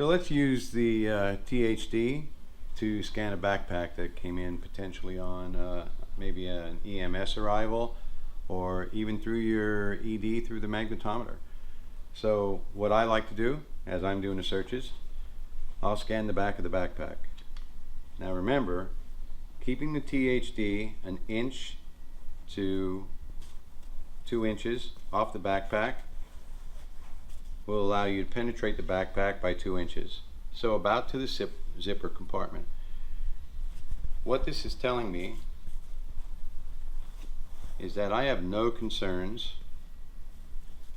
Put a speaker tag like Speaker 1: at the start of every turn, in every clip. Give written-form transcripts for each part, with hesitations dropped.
Speaker 1: So let's use the THD to scan a backpack that came in potentially on maybe an EMS arrival, or even through your ED through the magnetometer. So what I like to do as I'm doing the searches, I'll scan the back of the backpack. Now remember, keeping the THD an inch to 2 inches off the backpack will allow you to penetrate the backpack by 2 inches. So about to the zipper compartment. What this is telling me is that I have no concerns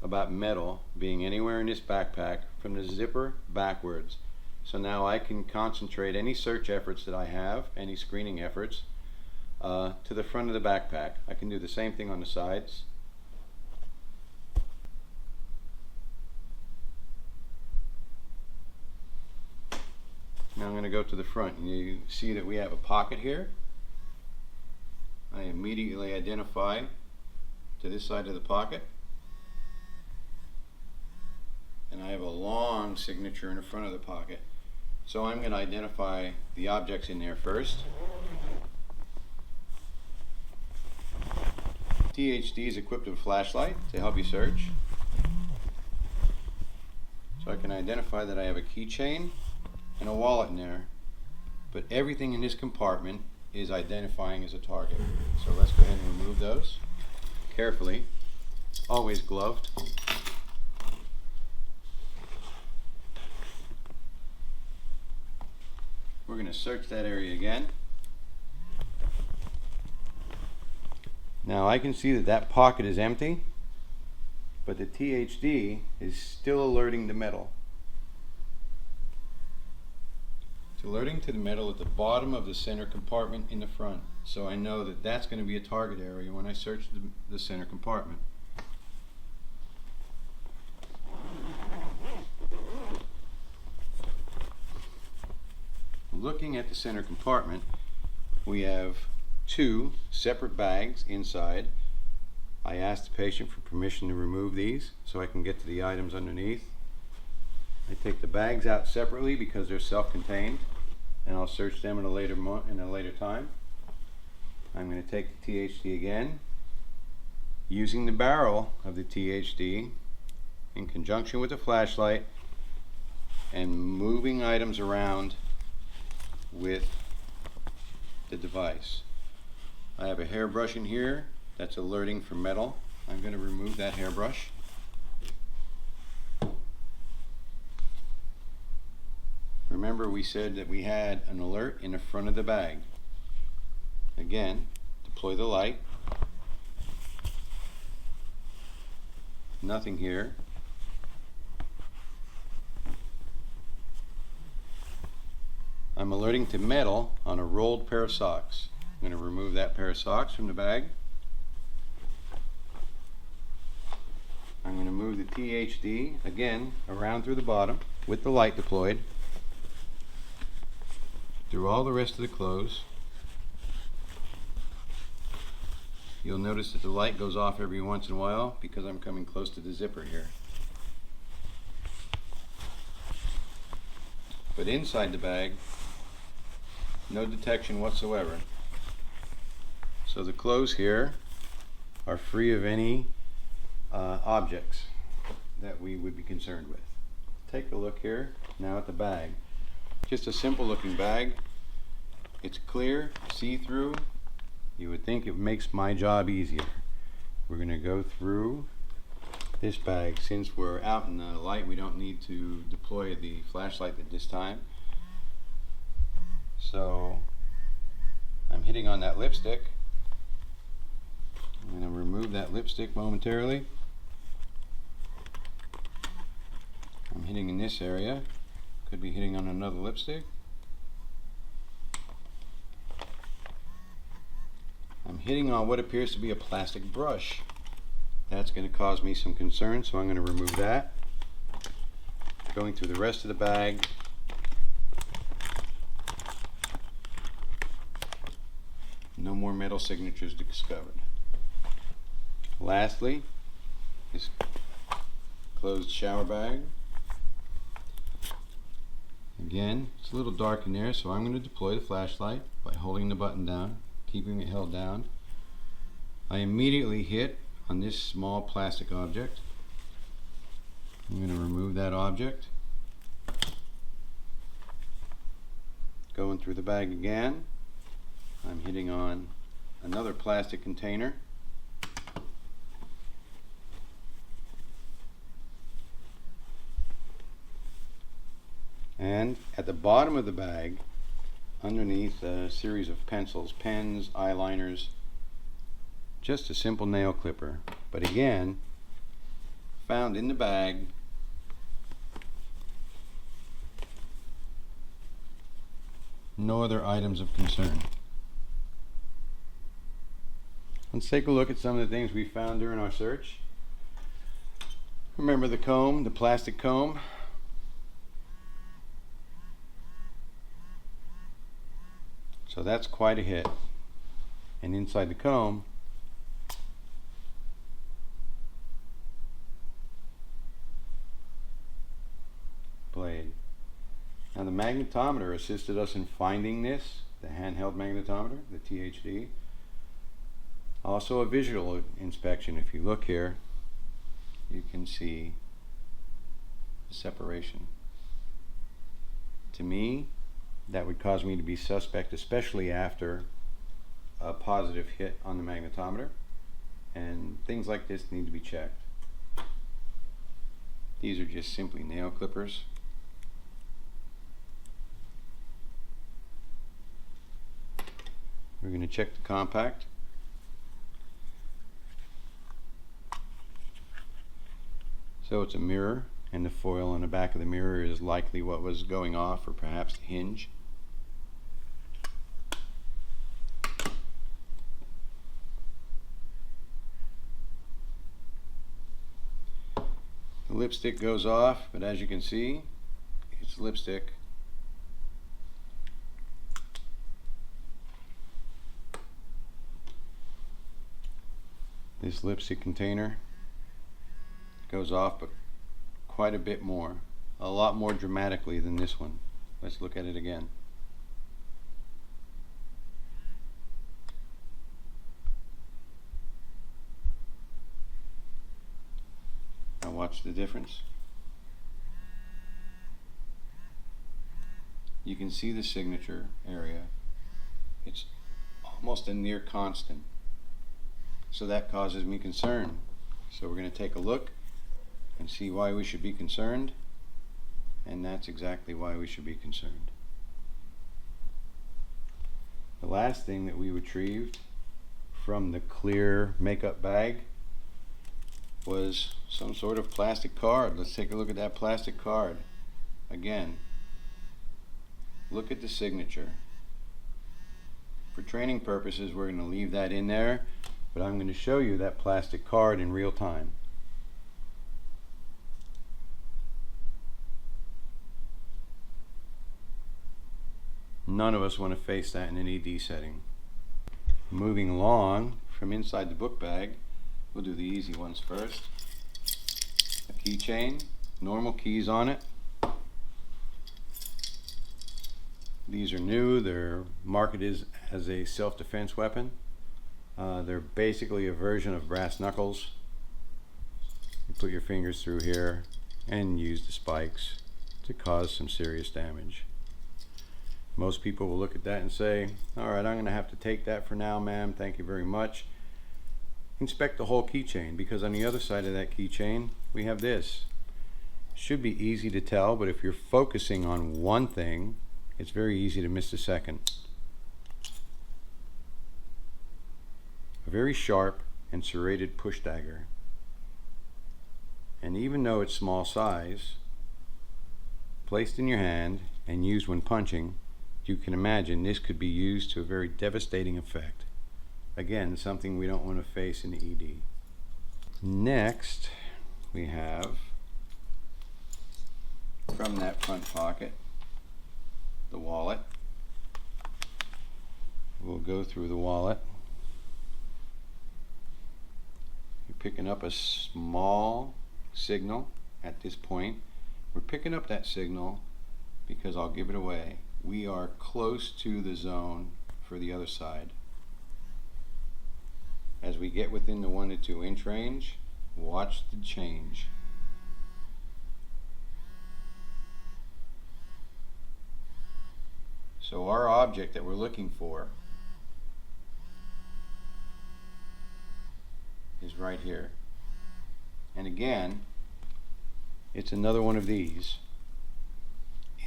Speaker 1: about metal being anywhere in this backpack from the zipper backwards. So now I can concentrate any search efforts that I have, any screening efforts, to the front of the backpack. I can do the same thing on the sides. Now I'm going to go to the front, and you see that we have a pocket here. I immediately identify to this side of the pocket, and I have a long signature in the front of the pocket. So I'm going to identify the objects in there first. THD is equipped with a flashlight to help you search. So I can identify that I have a keychain and a wallet in there, but everything in this compartment is identifying as a target. So let's go ahead and remove those carefully, always gloved. We're going to search that area again. Now I can see that that pocket is empty, but the THD is still alerting the metal. It's alerting to the metal at the bottom of the center compartment in the front. So I know that that's going to be a target area when I search the center compartment. Looking at the center compartment, we have 2 separate bags inside. I asked the patient for permission to remove these so I can get to the items underneath. I take the bags out separately because they're self-contained, and I'll search them in a later time. I'm going to take the THD again, using the barrel of the THD in conjunction with the flashlight, and moving items around with the device. I have a hairbrush in here that's alerting for metal. I'm going to remove that hairbrush. Remember, we said that we had an alert in the front of the bag. Again, deploy the light. Nothing here. I'm alerting to metal on a rolled pair of socks. I'm going to remove that pair of socks from the bag. I'm going to move the THD again around through the bottom with the light deployed through all the rest of the clothes. You'll notice that the light goes off every once in a while because I'm coming close to the zipper here. But inside the bag, no detection whatsoever. So the clothes here are free of any objects that we would be concerned with. Take a look here now at the bag. Just a simple looking bag. It's clear, see-through. You would think it makes my job easier. We're going to go through this bag. Since we're out in the light, we don't need to deploy the flashlight at this time. So I'm hitting on that lipstick. I'm going to remove that lipstick momentarily. I'm hitting in this area. Could be hitting on another lipstick. I'm hitting on what appears to be a plastic brush. That's going to cause me some concern, so I'm going to remove that. Going through the rest of the bag. No more metal signatures discovered. Lastly, this closed shower bag. Again, it's a little dark in there, so I'm going to deploy the flashlight by holding the button down, keeping it held down. I immediately hit on this small plastic object. I'm going to remove that object. Going through the bag again, I'm hitting on another plastic container. And at the bottom of the bag, underneath a series of pencils, pens, eyeliners, just a simple nail clipper. But again, found in the bag, no other items of concern. Let's take a look at some of the things we found during our search. Remember the comb, the plastic comb? So that's quite a hit. And inside the comb, blade. Now the magnetometer assisted us in finding this, the handheld magnetometer, the THD. Also a visual inspection. If you look here, you can see the separation. To me, that would cause me to be suspect, especially after a positive hit on the magnetometer, and things like this need to be checked. These are just simply nail clippers. We're going to check the compact. So it's a mirror, and the foil on the back of the mirror is likely what was going off, or perhaps the hinge. The lipstick goes off, but as you can see, it's lipstick. This lipstick container goes off, but quite a bit more, a lot more dramatically than this one. Let's look at it again. Now watch the difference. You can see the signature area. It's almost a near constant. So that causes me concern. So we're going to take a look and see why we should be concerned, and that's exactly why we should be concerned. The last thing that we retrieved from the clear makeup bag was some sort of plastic card. Let's take a look at that plastic card. Again, look at the signature. For training purposes, we're going to leave that in there, but I'm going to show you that plastic card in real time. None of us want to face that in an ED setting. Moving along from inside the book bag, we'll do the easy ones first. A keychain, normal keys on it. These are new. They're marketed as a self-defense weapon. They're basically a version of brass knuckles. You put your fingers through here and use the spikes to cause some serious damage. Most people will look at that and say, all right, I'm going to have to take that for now, ma'am. Thank you very much. Inspect the whole keychain, because on the other side of that keychain, we have this. Should be easy to tell, but if you're focusing on one thing, it's very easy to miss the second. A very sharp and serrated push dagger. And even though it's small size, placed in your hand and used when punching, you can imagine this could be used to a very devastating effect. Again, something we don't want to face in the ED. Next, we have, from that front pocket, the wallet. We'll go through the wallet. You're picking up a small signal at this point. We're picking up that signal because I'll give it away. We are close to the zone for the other side. As we get within the 1 to 2 inch range, watch the change. So our object that we're looking for is right here. And again, it's another one of these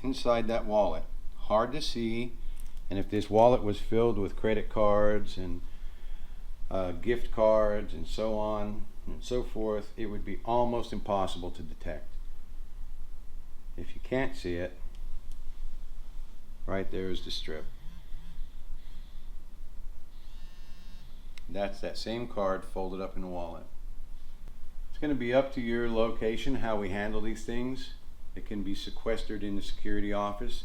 Speaker 1: inside that wallet. Hard to see, and if this wallet was filled with credit cards and gift cards and so on and so forth, it would be almost impossible to detect. If you can't see it, right there is the strip. That's that same card folded up in the wallet. It's going to be up to your location how we handle these things. It can be sequestered in the security office.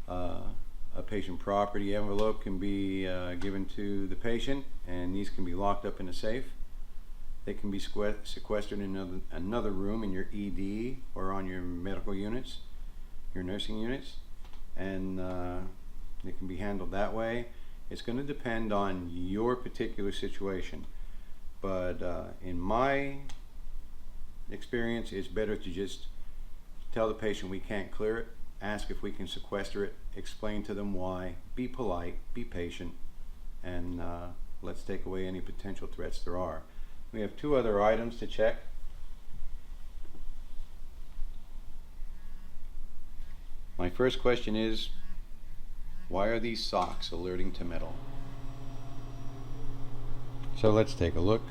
Speaker 1: A patient property envelope can be given to the patient, and these can be locked up in a safe. They can be sequestered in another room in your ED or on your medical units, your nursing units, and it can be handled that way. It's going to depend on your particular situation, but in my experience, it's better to just tell the patient we can't clear it, ask if we can sequester it, explain to them why, be polite, be patient, and let's take away any potential threats there are. We have 2 other items to check. My first question is, why are these socks alerting to metal? So let's take a look.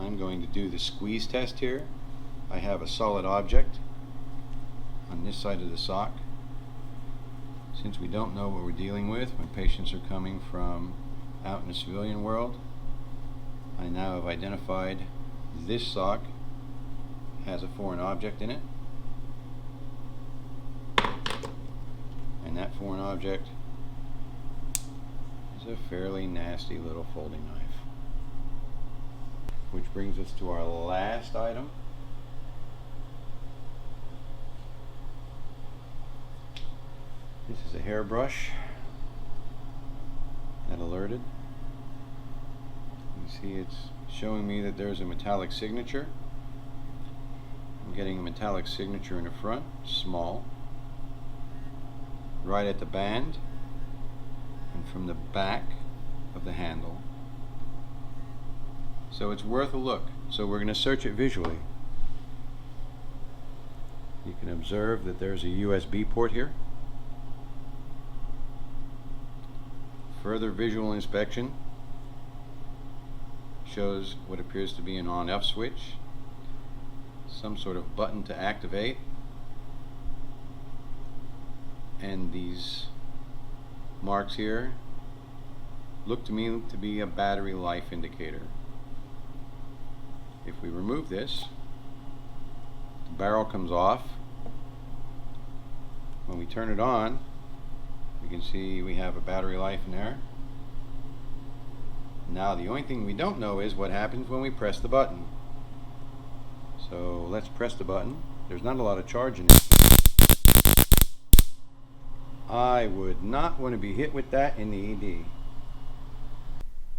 Speaker 1: I'm going to do the squeeze test here. I have a solid object on this side of the sock. Since we don't know what we're dealing with when patients are coming from out in the civilian world, I now have identified this sock has a foreign object in it, and that foreign object is a fairly nasty little folding knife. Which brings us to our last item. This is a hairbrush that alerted. You see it's showing me that there's a metallic signature. I'm getting a metallic signature in the front, small, right at the band, and from the back of the handle. So it's worth a look. So we're going to search it visually. You can observe that there's a USB port here. Further visual inspection shows what appears to be an on-off switch, some sort of button to activate, and these marks here look to me to be a battery life indicator. If we remove this, the barrel comes off. When we turn it on, we can see we have a battery life in there. Now the only thing we don't know is what happens when we press the button. So let's press the button. There's not a lot of charge in it. I would not want to be hit with that in the ED.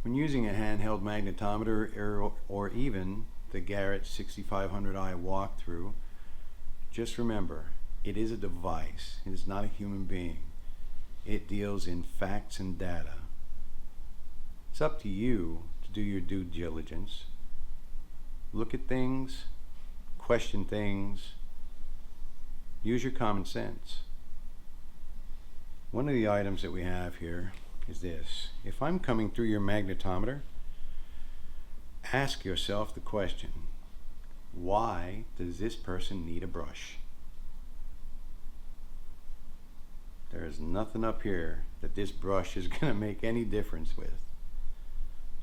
Speaker 1: When using a handheld magnetometer or even the Garrett 6500i walkthrough, just remember, it is a device. It is not a human being. It deals in facts and data. It's up to you to do your due diligence. Look at things, question things, use your common sense. One of the items that we have here is this. If I'm coming through your magnetometer, ask yourself the question, why does this person need a brush? There is nothing up here that this brush is going to make any difference with.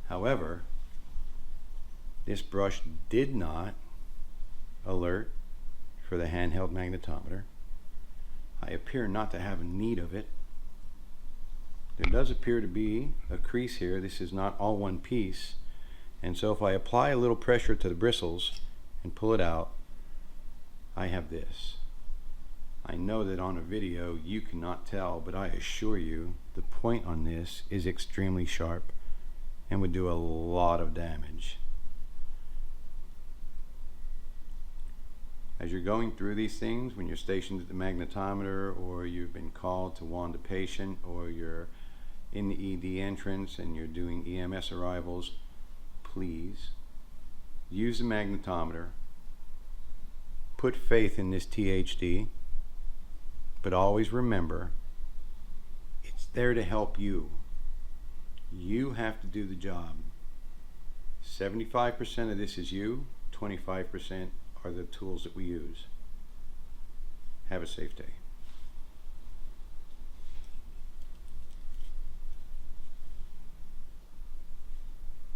Speaker 1: However, this brush did not alert for the handheld magnetometer. I appear not to have need of it. There does appear to be a crease here. This is not all one piece. And so if I apply a little pressure to the bristles and pull it out, I have this. I know that on a video you cannot tell, but I assure you the point on this is extremely sharp and would do a lot of damage. As you're going through these things, when you're stationed at the magnetometer, or you've been called to wand a patient, or you're in the ED entrance and you're doing EMS arrivals, please use the magnetometer, put faith in this THD, but always remember, it's there to help you. You have to do the job. 75% of this is you, 25% are the tools that we use. Have a safe day.